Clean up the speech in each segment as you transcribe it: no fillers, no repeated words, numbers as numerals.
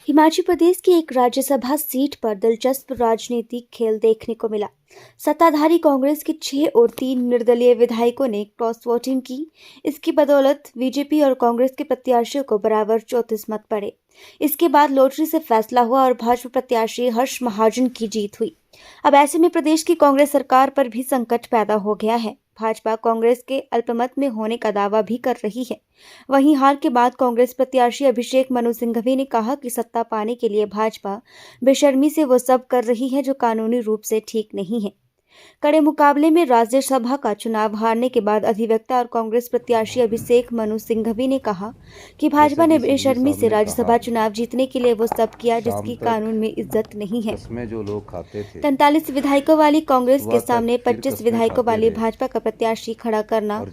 हिमाचल प्रदेश की एक राज्यसभा सीट पर दिलचस्प राजनीतिक खेल देखने को मिला। सत्ताधारी कांग्रेस के 6 और 3 निर्दलीय विधायकों ने क्रॉस वोटिंग की। इसकी बदौलत बीजेपी और कांग्रेस के प्रत्याशियों को बराबर 34 मत पड़े। इसके बाद लॉटरी से फैसला हुआ और भाजपा प्रत्याशी हर्ष महाजन की जीत हुई। अब ऐसे में प्रदेश की कांग्रेस सरकार पर भी संकट पैदा हो गया है। भाजपा कांग्रेस के अल्पमत में होने का दावा भी कर रही है। वहीं हार के बाद कांग्रेस प्रत्याशी अभिषेक मनु सिंघवी ने कहा कि सत्ता पाने के लिए भाजपा बेशर्मी से वो सब कर रही है जो कानूनी रूप से ठीक नहीं है। कड़े मुकाबले में राज्यसभा का चुनाव हारने के बाद अधिवक्ता और कांग्रेस प्रत्याशी अभिषेक मनु सिंघवी ने कहा कि भाजपा ने बेशर्मी से राज्यसभा चुनाव जीतने के लिए वो सब किया जिसकी कानून में इज्जत नहीं है। 43 विधायकों वाली कांग्रेस के सामने 25 विधायकों वाली भाजपा का प्रत्याशी खड़ा करना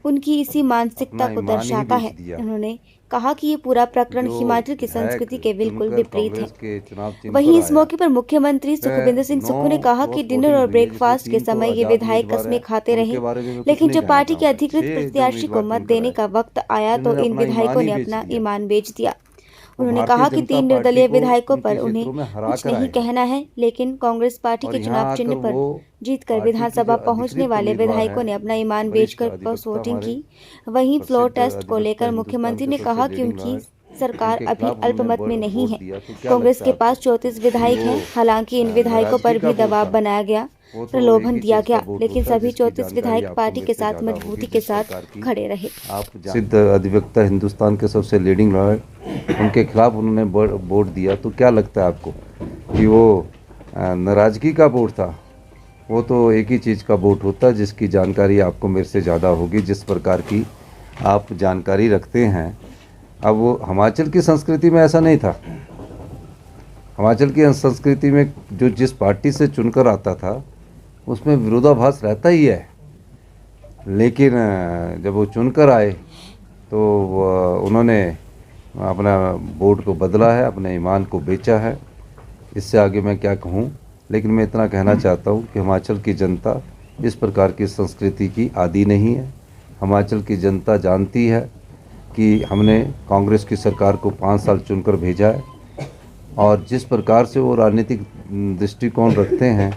उनकी इसी मानसिकता को दर्शाता है। उन्होंने कहा कि ये पूरा प्रकरण हिमाचल की संस्कृति के बिल्कुल विपरीत है। वहीं इस मौके पर मुख्यमंत्री सुखविंदर सिंह सुक्खू ने कहा कि डिनर और ब्रेकफास्ट के समय ये विधायक कस्में खाते रहे, लेकिन जब पार्टी के अधिकृत प्रत्याशी को मत देने का वक्त आया तो इन विधायकों ने अपना ईमान बेच दिया। उन्होंने कहा कि 3 निर्दलीय विधायकों पर उन्हें कुछ नहीं कहना है, लेकिन कांग्रेस पार्टी के चुनाव चिन्ह पर जीतकर विधानसभा पहुंचने वाले विधायकों ने अपना ईमान बेचकर क्रॉस वोटिंग की। वहीं फ्लोर टेस्ट को लेकर मुख्यमंत्री ने कहा कि उनकी सरकार अभी अल्पमत में नहीं है। कांग्रेस के पास 34 विधायक हैं। हालांकि इन विधायकों पर भी दबाव बनाया गया, प्रलोभन दिया गया, लेकिन सभी 34 विधायक पार्टी के साथ मजबूती के साथ खड़े रहे। सिद्ध अधिवक्ता, हिंदुस्तान के सबसे लीडिंग लॉयर, उनके खिलाफ उन्होंने वोट दिया, तो क्या लगता है आपको कि वो नाराजगी का वोट था? वो तो एक ही चीज़ का वोट होता है जिसकी जानकारी आपको मेरे से ज़्यादा होगी, जिस प्रकार की आप जानकारी रखते हैं। अब वो हिमाचल की संस्कृति में ऐसा नहीं था। हिमाचल की संस्कृति में जो जिस पार्टी से चुनकर आता था उसमें विरोधाभास रहता ही है, लेकिन जब वो चुनकर आए तो उन्होंने अपना वोट को बदला है, अपने ईमान को बेचा है। इससे आगे मैं क्या कहूँ, लेकिन मैं इतना कहना चाहता हूँ कि हिमाचल की जनता इस प्रकार की संस्कृति की आदी नहीं है। हिमाचल की जनता जानती है कि हमने कांग्रेस की सरकार को 5 साल चुनकर भेजा है और जिस प्रकार से वो राजनीतिक दृष्टिकोण रखते हैं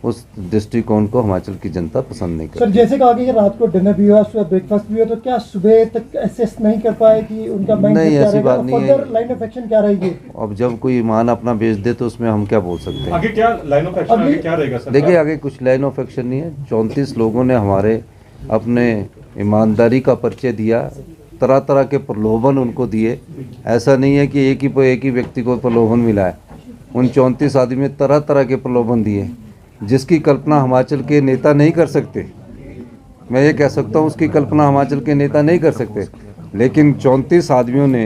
उस दृष्टिकोण को हिमाचल की जनता पसंद नहीं करती। सर, जैसे कहा कि रात को डिनर भी हुआ, सुबह ब्रेकफास्ट भी हुआ, तो क्या सुबह तक असेस नहीं कर पाए कि उनका माइंड नहीं, ऐसी बात नहीं है। लाइन ऑफ एक्शन क्या रहेगी? अब जब कोई ईमान अपना बेच दे तो उसमें हम क्या बोल सकते हैं? आगे क्या लाइन ऑफ एक्शन आगे क्या रहेगा सर? देखिए, आगे कुछ लाइन ऑफ एक्शन नहीं है। 34 लोगों ने हमारे अपने ईमानदारी का परिचय दिया, तरह तरह के प्रलोभन उनको दिए। ऐसा नहीं है कि एक ही व्यक्ति को प्रलोभन मिला है। उन 34 आदमी में तरह तरह के प्रलोभन दिए जिसकी कल्पना हिमाचल के नेता नहीं कर सकते। मैं ये कह सकता हूँ उसकी कल्पना हिमाचल के नेता नहीं कर सकते, लेकिन 34 आदमियों ने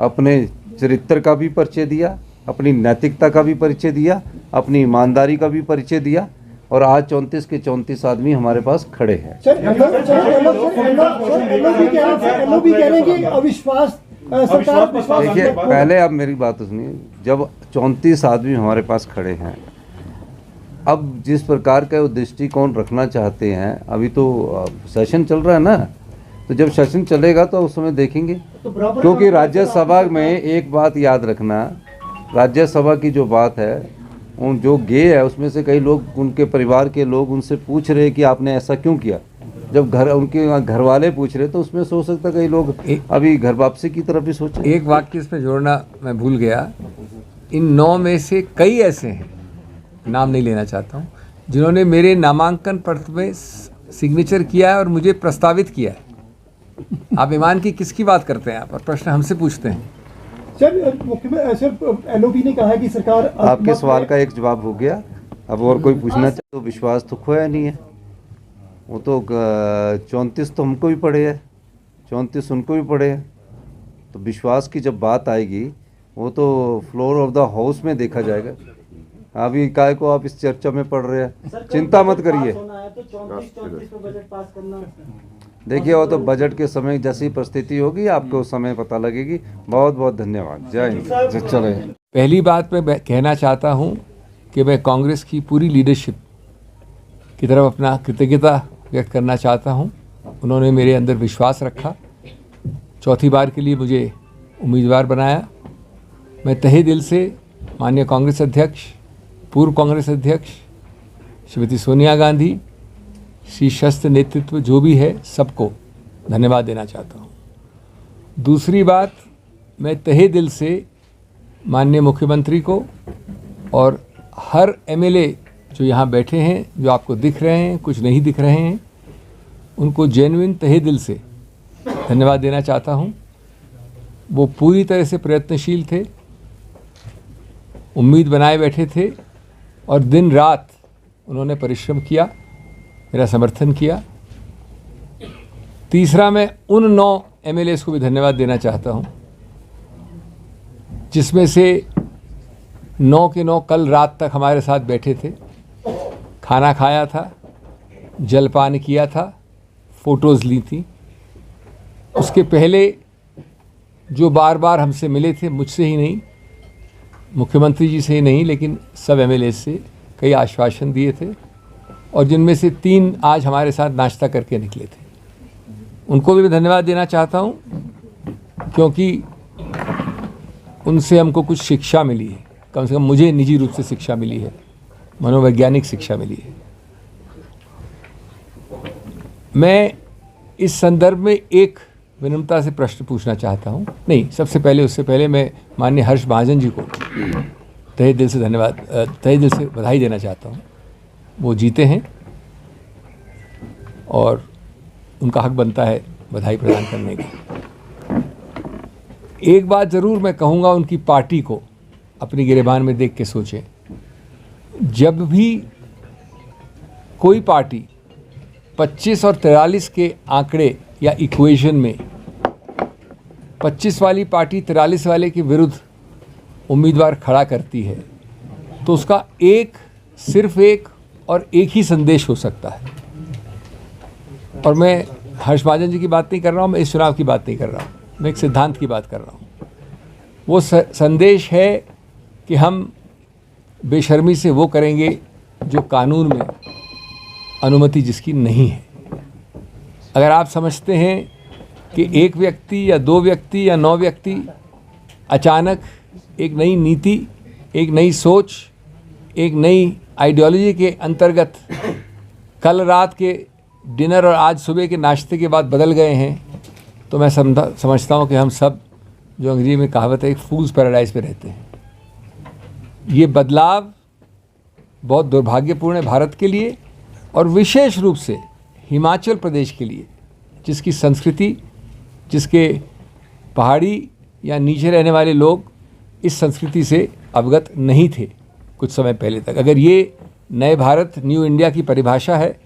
अपने चरित्र का भी परिचय दिया, अपनी नैतिकता का भी परिचय दिया, अपनी ईमानदारी का भी परिचय दिया और आज 34 के 34 आदमी हमारे पास खड़े हैं। देखिए, पहले आप मेरी बात सुनिए। जब 34 आदमी हमारे पास खड़े हैं, अब जिस प्रकार का वो दृष्टिकोण रखना चाहते हैं, अभी तो सेशन चल रहा है ना, तो जब सेशन चलेगा तो उस समय देखेंगे। क्योंकि राज्यसभा में एक बात याद रखना, राज्यसभा की जो बात है, उन जो गे है उसमें से कई लोग, उनके परिवार के लोग उनसे पूछ रहे कि आपने ऐसा क्यों किया। जब उनके घर वाले पूछ रहे तो उसमें सोच सकता कई लोग अभी घर वापसी की तरफ भी सोचे। एक वाक्य इसमें जोड़ना मैं भूल गया। इन 9 में से कई ऐसे हैं, नाम नहीं लेना चाहता हूँ, जिन्होंने मेरे नामांकन पत्र में सिग्नेचर किया है और मुझे प्रस्तावित किया है। आप ईमान की किसकी बात करते हैं? आप और प्रश्न हमसे पूछते हैं। सर, एलओपी ने कहा कि सरकार आपके सवाल का एक जवाब हो गया। अब और कोई पूछना चाहे तो विश्वास तो खोया नहीं है। वो तो 34 तो हमको भी पड़े हैं, 34 उनको भी पड़े हैं। तो विश्वास की जब बात आएगी वो तो फ्लोर ऑफ द हाउस में देखा जाएगा। अभी काय को आप इस चर्चा में पढ़ रहे हैं, चिंता मत करिए। देखिए, वो तो बजट के समय जैसी परिस्थिति होगी आपको उस समय पता लगेगी। बहुत बहुत धन्यवाद। जय हिंद। चले। पहली बात मैं कहना चाहता हूँ कि मैं कांग्रेस की पूरी लीडरशिप की तरफ अपना कृतज्ञता व्यक्त करना चाहता हूँ। उन्होंने मेरे अंदर विश्वास रखा, चौथी बार के लिए मुझे उम्मीदवार बनाया मैं तहे दिल से माननीय कांग्रेस अध्यक्ष, पूर्व कांग्रेस अध्यक्ष श्रीमती सोनिया गांधी, शीर्षस्थ नेतृत्व जो भी है, सबको धन्यवाद देना चाहता हूँ। दूसरी बात, मैं तहे दिल से माननीय मुख्यमंत्री को और हर एमएलए जो यहाँ बैठे हैं, जो आपको दिख रहे हैं, कुछ नहीं दिख रहे हैं, उनको जेन्युइन तहे दिल से धन्यवाद देना चाहता हूँ। वो पूरी तरह से प्रयत्नशील थे, उम्मीद बनाए बैठे थे और दिन रात उन्होंने परिश्रम किया, मेरा समर्थन किया। तीसरा, मैं उन 9 एमएलएस को भी धन्यवाद देना चाहता हूं, जिसमें से 9 के 9 कल रात तक हमारे साथ बैठे थे, खाना खाया था, जलपान किया था, फ़ोटोज़ ली थी। उसके पहले जो बार बार हमसे मिले थे, मुझसे ही नहीं, मुख्यमंत्री जी से ही नहीं, लेकिन सब एमएलए से कई आश्वासन दिए थे और जिनमें से 3 आज हमारे साथ नाश्ता करके निकले थे। उनको भी मैं धन्यवाद देना चाहता हूं, क्योंकि उनसे हमको कुछ शिक्षा मिली है, कम से कम मुझे निजी रूप से शिक्षा मिली है, मनोवैज्ञानिक शिक्षा मिली है। मैं इस संदर्भ में एक विनम्रता से प्रश्न पूछना चाहता हूं। नहीं, सबसे पहले, उससे पहले मैं माननीय हर्ष महाजन जी को तहे दिल से धन्यवाद, तहे दिल से बधाई देना चाहता हूं। वो जीते हैं और उनका हक बनता है बधाई प्रदान करने का। एक बात ज़रूर मैं कहूँगा, उनकी पार्टी को अपनी गिरेबान में देख के सोचें। जब भी कोई पार्टी 25 और 43 के आंकड़े या इक्वेशन में 25 वाली पार्टी 43 वाले के विरुद्ध उम्मीदवार खड़ा करती है, तो उसका सिर्फ एक और एक ही संदेश हो सकता है। और मैं हर्ष महाजन जी की बात नहीं कर रहा हूँ, मैं इस चुनाव की बात नहीं कर रहा हूँ, मैं एक सिद्धांत की बात कर रहा हूँ। वो संदेश है कि हम बेशर्मी से वो करेंगे जो कानून में अनुमति जिसकी नहीं है। अगर आप समझते हैं कि एक व्यक्ति या 2 व्यक्ति या 9 व्यक्ति अचानक एक नई नीति, एक नई सोच, एक नई आइडियोलॉजी के अंतर्गत कल रात के डिनर और आज सुबह के नाश्ते के बाद बदल गए हैं, तो मैं समझता हूँ कि हम सब, जो अंग्रेजी में कहावत है, एक फूल्स पैराडाइज पे रहते हैं। ये बदलाव बहुत दुर्भाग्यपूर्ण है भारत के लिए और विशेष रूप से हिमाचल प्रदेश के लिए, जिसकी संस्कृति, जिसके पहाड़ी या नीचे रहने वाले लोग इस संस्कृति से अवगत नहीं थे कुछ समय पहले तक। अगर ये नए भारत, न्यू इंडिया की परिभाषा है,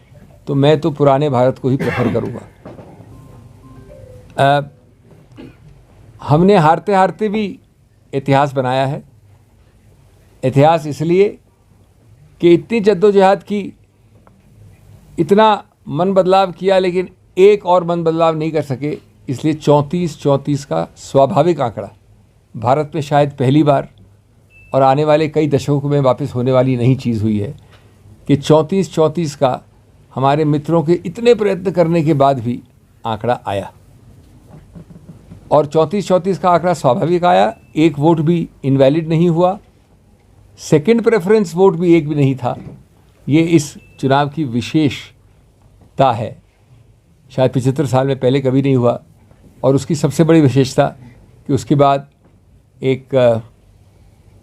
तो मैं तो पुराने भारत को ही प्रेफर करूँगा। हमने हारते हारते भी इतिहास बनाया है। इतिहास इसलिए कि इतनी जद्दोजहद की, इतना मन बदलाव किया, लेकिन एक और मन बदलाव नहीं कर सके। इसलिए 34 का स्वाभाविक आंकड़ा भारत में शायद पहली बार और आने वाले कई दशकों में वापस होने वाली नई चीज़ हुई है कि 34 का हमारे मित्रों के इतने प्रयत्न करने के बाद भी आंकड़ा आया। और 34 का आंकड़ा स्वाभाविक आया, एक वोट भी इनवैलिड नहीं हुआ, सेकंड प्रेफरेंस वोट भी एक भी नहीं था। ये इस चुनाव की विशेषता है, शायद 75 साल में पहले कभी नहीं हुआ। और उसकी सबसे बड़ी विशेषता कि उसके बाद एक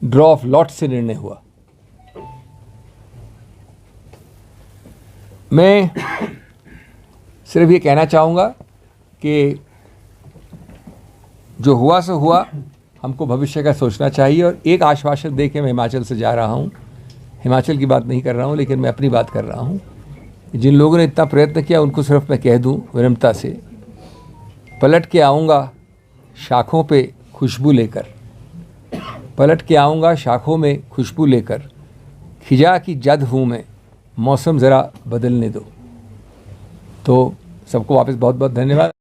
ड्रॉ ऑफ लॉट से निर्णय हुआ। मैं सिर्फ ये कहना चाहूँगा कि जो हुआ सो हुआ, हमको भविष्य का सोचना चाहिए। और एक आश्वासन दे के मैं हिमाचल से जा रहा हूँ, हिमाचल की बात नहीं कर रहा हूँ, लेकिन मैं अपनी बात कर रहा हूँ। जिन लोगों ने इतना प्रयत्न किया उनको सिर्फ मैं कह दूँ विनम्रता से, पलट के आऊँगा शाखों पे खुशबू लेकर, पलट के आऊँगा शाखों में खुशबू लेकर, खिजा की जद हूँ मैं, मौसम ज़रा बदलने दो। तो सबको वापस बहुत बहुत धन्यवाद।